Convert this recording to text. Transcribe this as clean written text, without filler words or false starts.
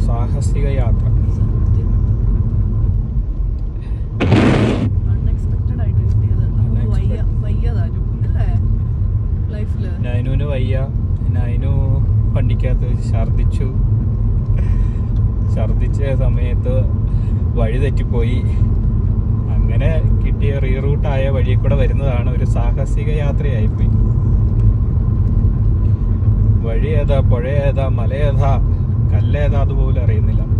സാഹസിക യാത്ര. നൈനുവിന് വയ്യ. നൈനു വണ്ടിക്കകത്ത് ഛർദിച്ച സമയത്ത് വഴി തെറ്റിപ്പോയി. അങ്ങനെ കിട്ടിയ റീറൂട്ടായ വഴിയിൽ കൂടെ വരുന്നതാണ്. ഒരു സാഹസിക യാത്രയായിപ്പോയി. വഴി ഏതാ, പുഴ ഏതാ, മല ഏതാ, കല്ലേതാ അതുപോലും അറിയുന്നില്ല.